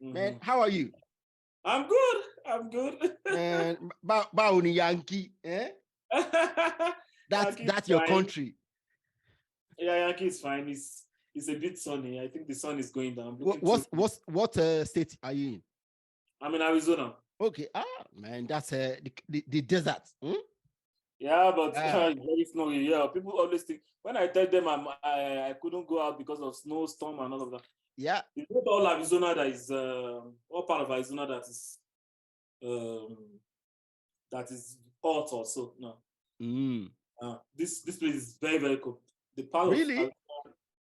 Man, how are you? I'm good. I'm good. Man, Bauni Yankee, eh? That's your country. Yeah, Yankee is fine. It's a bit sunny. I think the sun is going down. What state are you in? I'm in Arizona. Okay, man, that's the desert. Yeah, but it's very snowy. Yeah, people always think when I tell them I couldn't go out because of snowstorm and all of that. Yeah, it's not all Arizona that is all part of Arizona that is hot also. No. This place is very, very cold. The part of Arizona,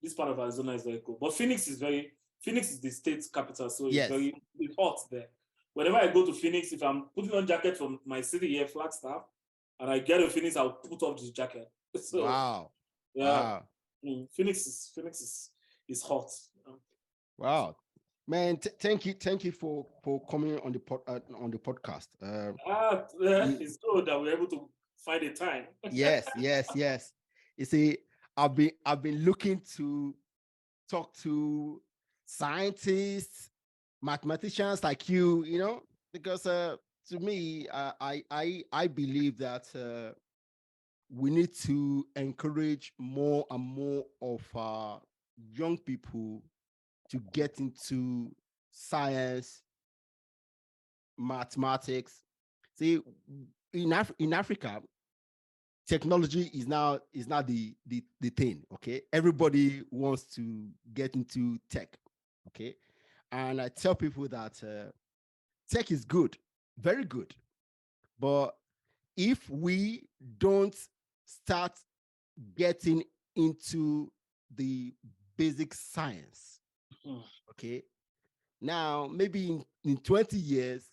this part of Arizona is very cold. But Phoenix is the state capital, so it's hot there. Whenever I go to Phoenix, if I'm putting on jacket from my city here, Flagstaff, and I get to Phoenix, I'll put up this jacket. So, wow. Yeah. Wow. Phoenix is hot. Wow. Man, thank you for coming on the podcast. It's good that we're able to find a time. Yes. You see, I've been looking to talk to scientists, mathematicians like you, because to me, I believe that we need to encourage more and more of our young people to get into science, mathematics. See, in Africa, technology is now the thing. Okay, everybody wants to get into tech. Okay, and I tell people that tech is good, very good, but if we don't start getting into the basic science, okay, now maybe in 20 years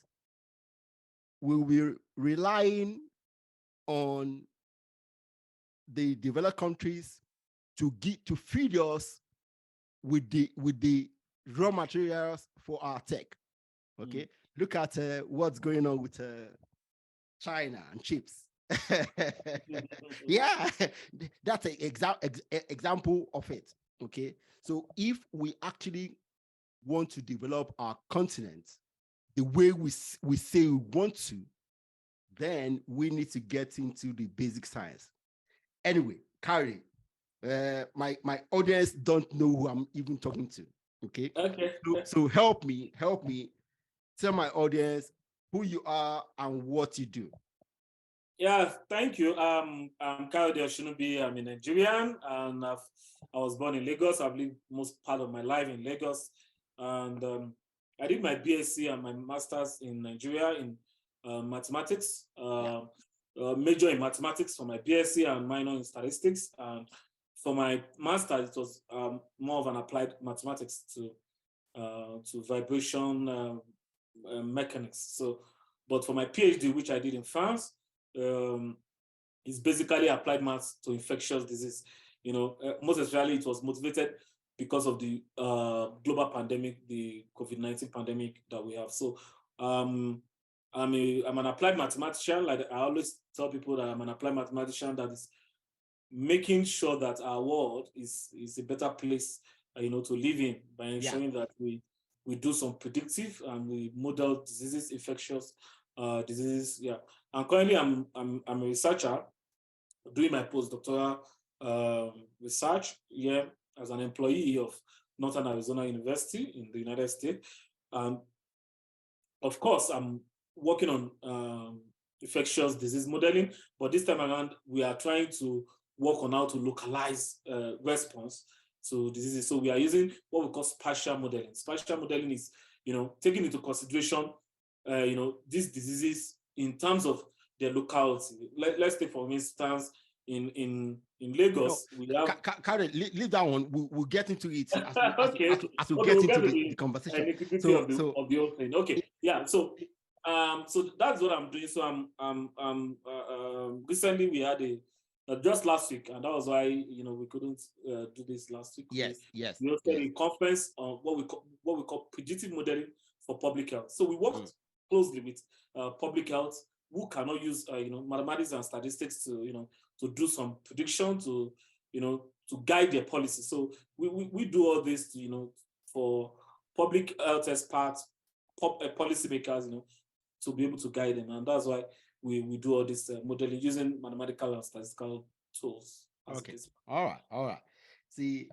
we'll be relying on the developed countries to feed us with the raw materials for our tech. Okay, look at what's going on with China and chips. Yeah, that's an example of it. Okay, so if we actually want to develop our continent the way we say we want to, then we need to get into the basic science. Anyway, Carrie, my audience don't know who I'm even talking to. Okay. So help me tell my audience who you are and what you do. Yeah, thank you. I'm Kayode Oshinubi. I'm a Nigerian, and I was born in Lagos. I've lived most part of my life in Lagos, and I did my BSc and my master's in Nigeria in mathematics. Major in mathematics for my BSc and minor in statistics. And for my master's, it was more of an applied mathematics to vibration mechanics. So, but for my PhD, which I did in France, it's basically applied maths to infectious disease. Most especially it was motivated because of the global pandemic, the COVID-19 pandemic that we have. So I'm an applied mathematician. Like I always tell people that I'm an applied mathematician that is making sure that our world is a better place, to live in by ensuring that we do some predictive and we model diseases, infectious diseases. Yeah. And currently I'm a researcher doing my postdoctoral research here as an employee of Northern Arizona University in the United States. Of course, I'm working on infectious disease modeling, but this time around, we are trying to work on how to localize response to diseases. So we are using what we call spatial modeling. Spatial modeling is, taking into consideration, these diseases in terms of their locality. Let's take, for instance, in Lagos, we have... Karen, leave that one. We'll get into it as we get into the conversation. Of the whole thing. Okay, yeah. So that's what I'm doing. So I'm recently we had just last week, and that was why we couldn't do this last week. Yes. We hosted a conference on what we call predictive modeling for public health. So we worked closely with public health who cannot use mathematics and statistics to do some prediction to guide their policy. So we do all this for public health experts policymakers, to be able to guide them. And that's why we do all this modeling using mathematical and statistical tools. Okay. All right. See,